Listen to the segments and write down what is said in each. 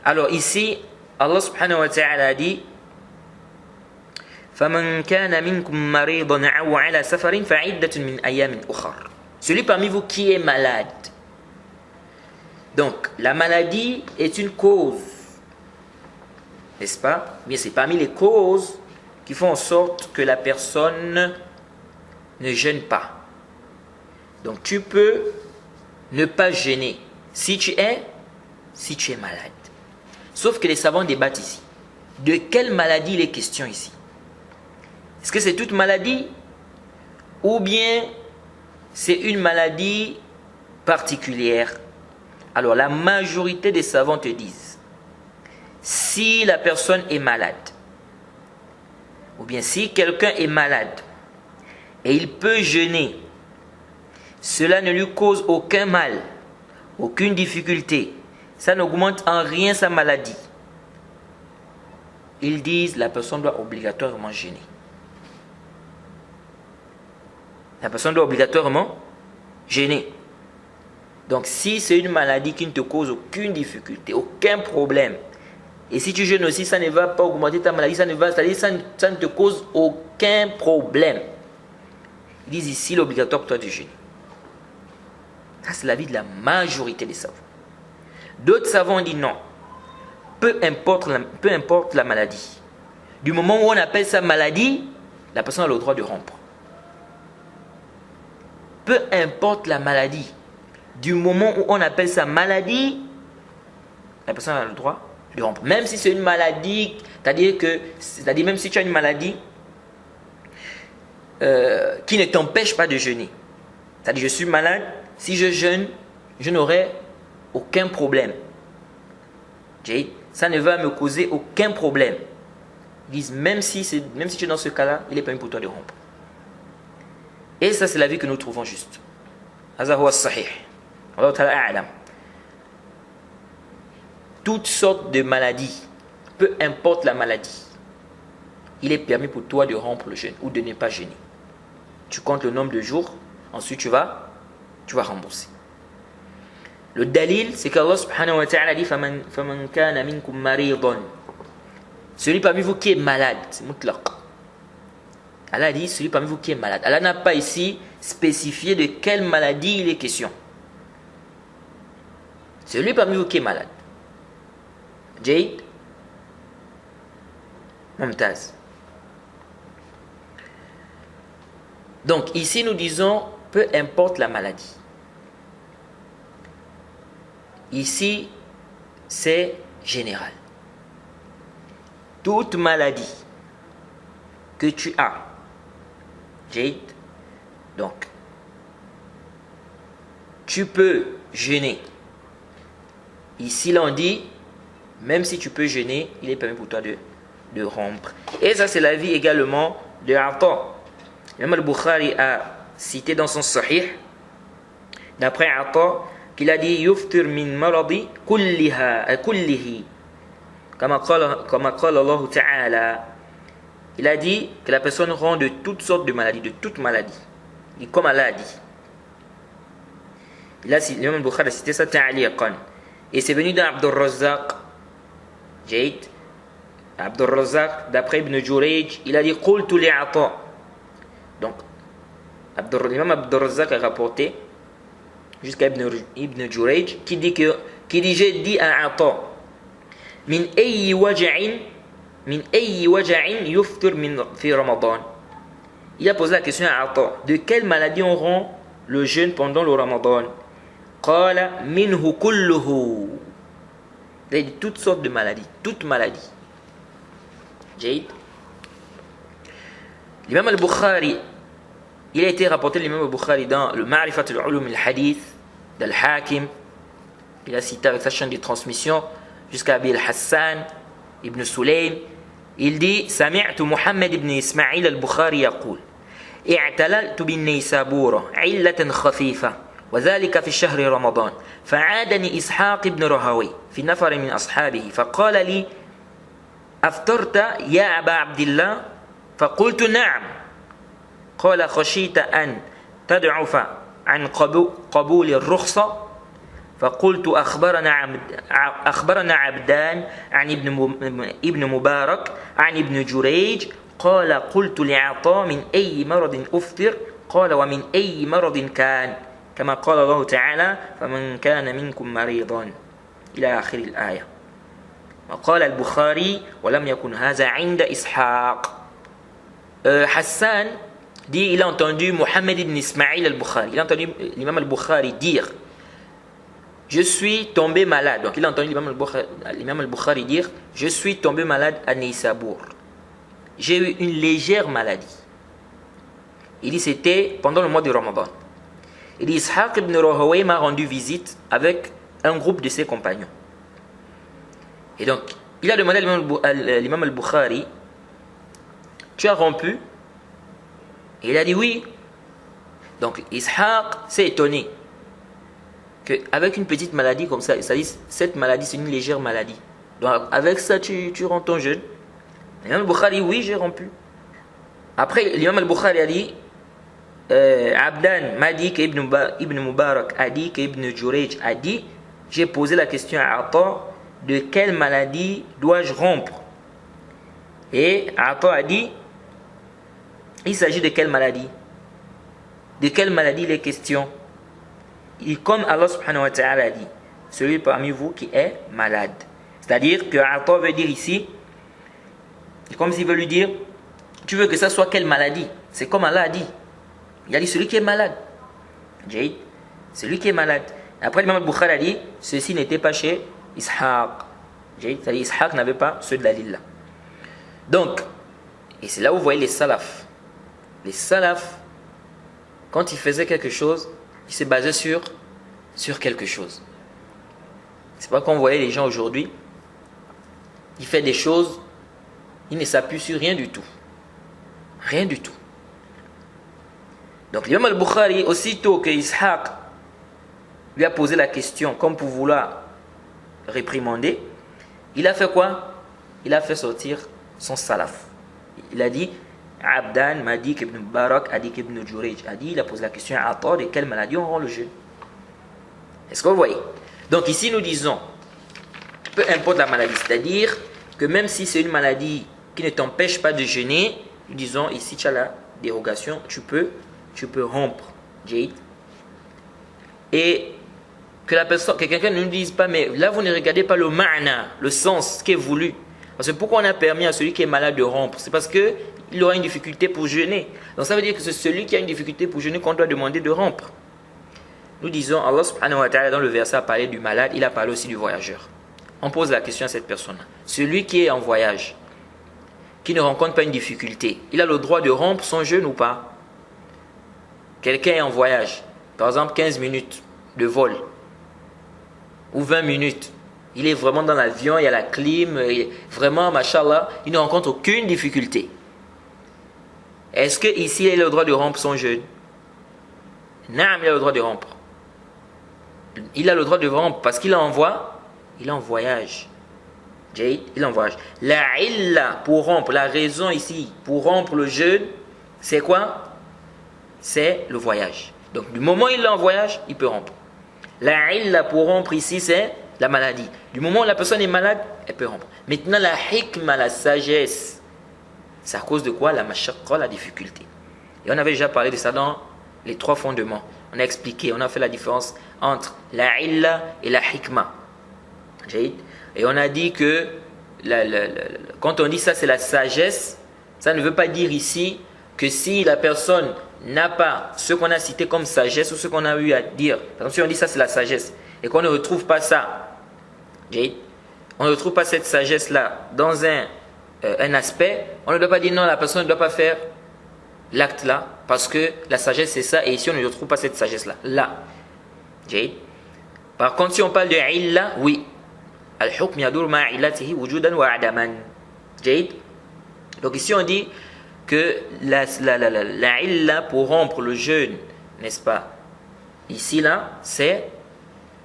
Alors ici, Allah subhanahu wa ta'ala a dit فَمَنْ كَانَ مِنْكُمْ مَرِيضًا أَوْ عَلَى سَفَرٍ فَعِدَّةٌ مِنْ أَيَّامٍ أُخَرٍ. Celui parmi vous qui est malade. Donc, la maladie est une cause, n'est-ce pas? Mais c'est parmi les causes qui font en sorte que la personne ne jeûne pas. Donc, tu peux ne pas jeûner si tu es malade. Sauf que les savants débattent ici. De quelle maladie il est question ici? Est-ce que c'est toute maladie ou bien c'est une maladie particulière? Alors la majorité des savants te disent, si la personne est malade, ou bien si quelqu'un est malade et il peut jeûner, cela ne lui cause aucun mal, aucune difficulté, ça n'augmente en rien sa maladie. Ils disent la personne doit obligatoirement jeûner. La personne doit obligatoirement jeûner. Donc si c'est une maladie qui ne te cause aucune difficulté, aucun problème, et si tu jeûnes aussi, ça ne va pas augmenter ta maladie, ça ne te cause aucun problème. Ils disent ici l'obligatoire pour toi de jeûner. Ça c'est l'avis de la majorité des savants. D'autres savants disent non. Peu importe la maladie. Du moment où on appelle ça maladie, la personne a le droit de rompre. Peu importe la maladie. Du moment où on appelle ça maladie, la personne a le droit de rompre. Même si c'est une maladie, c'est-à-dire même si tu as une maladie qui ne t'empêche pas de jeûner. C'est-à-dire je suis malade, si je jeûne, je n'aurai aucun problème. Ça ne va me causer aucun problème. Ils disent même si tu es dans ce cas-là, il est permis pour toi de rompre. Et ça c'est l'avis que nous trouvons juste. Hadha huwa as-sahih. Allah ta'ala a'lam. Toutes sortes de maladies, peu importe la maladie, il est permis pour toi de rompre le jeûne ou de ne pas jeûner. Tu comptes le nombre de jours, ensuite tu vas rembourser. Le dalil, c'est qu'Allah subhanahu wa ta'ala dit فَمَنْ كَانَ مِنْكُمْ مَرِيضًا. Celui parmi vous qui est malade, c'est mutlaq. Allah dit celui parmi vous qui est malade. Allah n'a pas ici spécifié de quelle maladie il est question. Celui parmi vous qui est malade. Jade, Mumtaz. Donc ici nous disons peu importe la maladie. Ici c'est général. Toute maladie que tu as, Jade, donc tu peux jeûner. Ici là on dit même si tu peux jeûner, il est permis pour toi de rompre. Et ça c'est l'avis également de Ata. Même al-Bukhari a cité dans son Sahih, d'après Ata, qu'il a dit yuftir min maradi kullihi kama qala Allah ta'ala. Il a dit que la personne rend de toutes sortes de maladies, de toute maladie. Et comme Allah a dit. L'imam al-Bukhari a cité ça ta'liqan. Et c'est venu dans Abdur Razzaq. Jade. Abdur Razzaq, d'après Ibn Jurayj, il a dit qultu li Ata. Donc, l'imam Abdur Razzaq a rapporté jusqu'à Ibn Jurayj qui dit j'ai dit à Ata min ayyi waja'in yuftir fi Ramadan. Il a posé la question à Ata, de quelle maladie on rend le jeûne pendant le Ramadan? Qala minhu kulluhu. Il a dit toutes sortes de maladies, toute maladie. Jade. L'imam al-Bukhari, il a été rapporté l'imam al-Bukhari dans le Ma'rifat al-Ulum al-Hadith d'Al-Hakim. Il a cité avec sa chaîne de transmission jusqu'à Abi al-Hassan ibn Sulaym. Il dit Sami'tu Muhammad ibn Ismail al-Bukhari yaqul i'talaltu bin Naysabura 'illatan khafifa وذلك في الشهر رمضان فعادني إسحاق بن رهوي في نفر من أصحابه فقال لي أفطرت يا أبا عبد الله فقلت نعم قال خشيت أن تضعف عن قبول الرخصة فقلت أخبرنا عبدان عن ابن مبارك عن ابن جريج قال قلت لعطاء من أي مرض أفطر قال ومن أي مرض كان كما قال الله تعالى فمن كان منكم مريضا إلى آخر الآية. وقال البخاري ولم يكن هذا عند إسحاق. Hassan dit il a entendu Mohammed ibn Ismaïl al-Bukhari, il a entendu l'imam al-Bukhari dire je suis tombé malade. Donc il a entendu l'imam al-Bukhari dire je suis tombé malade à Neissabour. J'ai eu une légère maladie. Il dit c'était pendant le mois de Ramadan. Il dit Ishaq ibn Rahawayh m'a rendu visite avec un groupe de ses compagnons. Et donc il a demandé à l'imam al-Bukhari tu as rompu? Et il a dit oui. Donc Ishaq s'est étonné qu'avec une petite maladie comme ça, c'est-à-dire cette maladie c'est une légère maladie. Donc avec ça tu rends ton jeûne. L'imam al-Bukhari oui j'ai rompu. Après l'imam al-Bukhari a dit Abdan m'a dit qu'Ibn Mubarak a dit qu'Ibn Jurayj a dit j'ai posé la question à Atta de quelle maladie dois-je rompre? Et Atta a dit il s'agit de quelle maladie? De quelle maladie il est question? Et comme Allah subhanahu wa ta'ala a dit, celui parmi vous qui est malade. C'est-à-dire que Atta veut dire ici, comme s'il veut lui dire, tu veux que ça soit quelle maladie? C'est comme Allah a dit. Il a dit celui qui est malade. Jade, celui qui est malade. Après l'imam al-Bukhari a dit, ceci n'était pas chez Ishaq. Jade, c'est-à-dire Ishaq n'avait pas ce dalil-là. Donc, et c'est là où vous voyez les salafs. Les salafs, quand ils faisaient quelque chose, ils se basaient sur quelque chose. C'est pas qu'on voyait les gens aujourd'hui, ils font des choses, ils ne s'appuient sur rien du tout. Rien du tout. Donc l'imam al-Bukhari, aussitôt que Ishaq lui a posé la question, comme pour vouloir réprimander, il a fait quoi? Il a fait sortir son salaf. Il a dit Abdan m'a dit qu'Ibn Barak a dit qu'Ibn Jurayj a dit, il a posé la question à Atta de quelle maladie on rend le jeûne. Est-ce que vous voyez? Donc ici nous disons, peu importe la maladie, c'est-à-dire que même si c'est une maladie qui ne t'empêche pas de jeûner, nous disons ici tu as la dérogation, tu peux rompre. Jade. Et que quelqu'un ne nous dise pas, mais là vous ne regardez pas le ma'na, le sens, ce qui est voulu. Parce que pourquoi on a permis à celui qui est malade de rompre? C'est parce qu'il aura une difficulté pour jeûner. Donc ça veut dire que c'est celui qui a une difficulté pour jeûner qu'on doit demander de rompre. Nous disons, Allah subhanahu wa ta'ala dans le verset a parlé du malade, il a parlé aussi du voyageur. On pose la question à cette personne-là. Celui qui est en voyage, qui ne rencontre pas une difficulté, il a le droit de rompre son jeûne ou pas? Quelqu'un est en voyage, par exemple 15 minutes de vol, ou 20 minutes. Il est vraiment dans l'avion, il y a la clim, vraiment, machallah, il ne rencontre aucune difficulté. Est-ce qu'ici, il a le droit de rompre son jeûne? Non, il a le droit de rompre. Il a le droit de rompre parce qu'il est en voyage. Jade, il est en voyage. La illa pour rompre, la raison ici pour rompre le jeûne, c'est quoi? C'est le voyage. Donc, du moment où il est en voyage, il peut rompre. La illa pour rompre ici, c'est la maladie. Du moment où la personne est malade, elle peut rompre. Maintenant, la hikma, la sagesse, c'est à cause de quoi? La mashaqqa, la difficulté. Et on avait déjà parlé de ça dans les 3 fondements. On a expliqué, on a fait la différence entre la illa et la hikma. Et on a dit que quand on dit ça, c'est la sagesse, ça ne veut pas dire ici que si la personne n'a pas ce qu'on a cité comme sagesse ou ce qu'on a eu à dire, par exemple, si on dit ça, c'est la sagesse, et qu'on ne retrouve pas ça, on ne retrouve pas cette sagesse-là dans un aspect, on ne doit pas dire non, la personne ne doit pas faire l'acte-là, parce que la sagesse c'est ça, et ici on ne retrouve pas cette sagesse-là. Là. Par contre, si on parle de illa, oui. Al-hukm yadur ma illatihi wujudan wa adaman. Donc ici on dit que la illa pour rompre le jeûne, n'est-ce pas? Ici là, c'est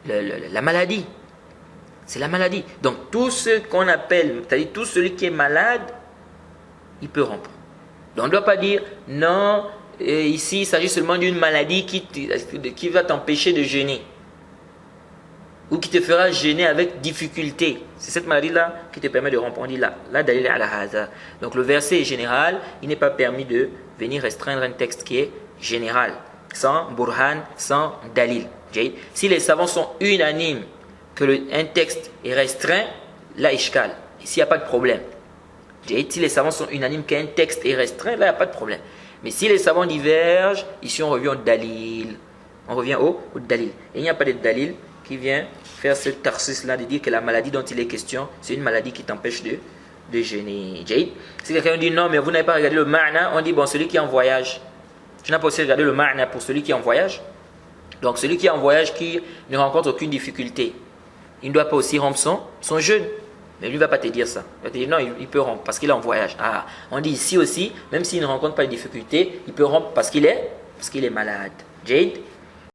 la maladie. C'est la maladie. Donc tout ce qu'on appelle, c'est-à-dire tout celui qui est malade, il peut rompre. Donc on ne doit pas dire non, ici il s'agit seulement d'une maladie qui va t'empêcher de jeûner. ou qui te fera jeûner avec difficulté. C'est cette maladie-là qui te permet de rompre. On dit là, la dalil ala hadha. Donc le verset est général, il n'est pas permis de venir restreindre un texte qui est général, sans burhan, sans dalil. Si les savants sont unanimes que un texte est restreint, là, ishkal. Ici, il n'y a pas de problème. Si les savants sont unanimes qu'un texte est restreint, là, il n'y a pas de problème. Mais si les savants divergent, ici, on revient au dalil. On revient au dalil. Et il n'y a pas de dalil qui vient faire ce tarsis-là de dire que la maladie dont il est question, c'est une maladie qui t'empêche de jeûner. Si quelqu'un dit non, mais vous n'avez pas regardé le ma'na, on dit bon, celui qui est en voyage. Tu n'as pas aussi regardé le ma'na pour celui qui est en voyage. Donc, celui qui est en voyage, qui ne rencontre aucune difficulté, il ne doit pas aussi rompre son jeûne. Mais lui ne va pas te dire ça. Il va te dire non, il peut rompre parce qu'il est en voyage. Ah, on dit ici aussi, même s'il ne rencontre pas de difficulté, il peut rompre parce qu'il est malade. Jade.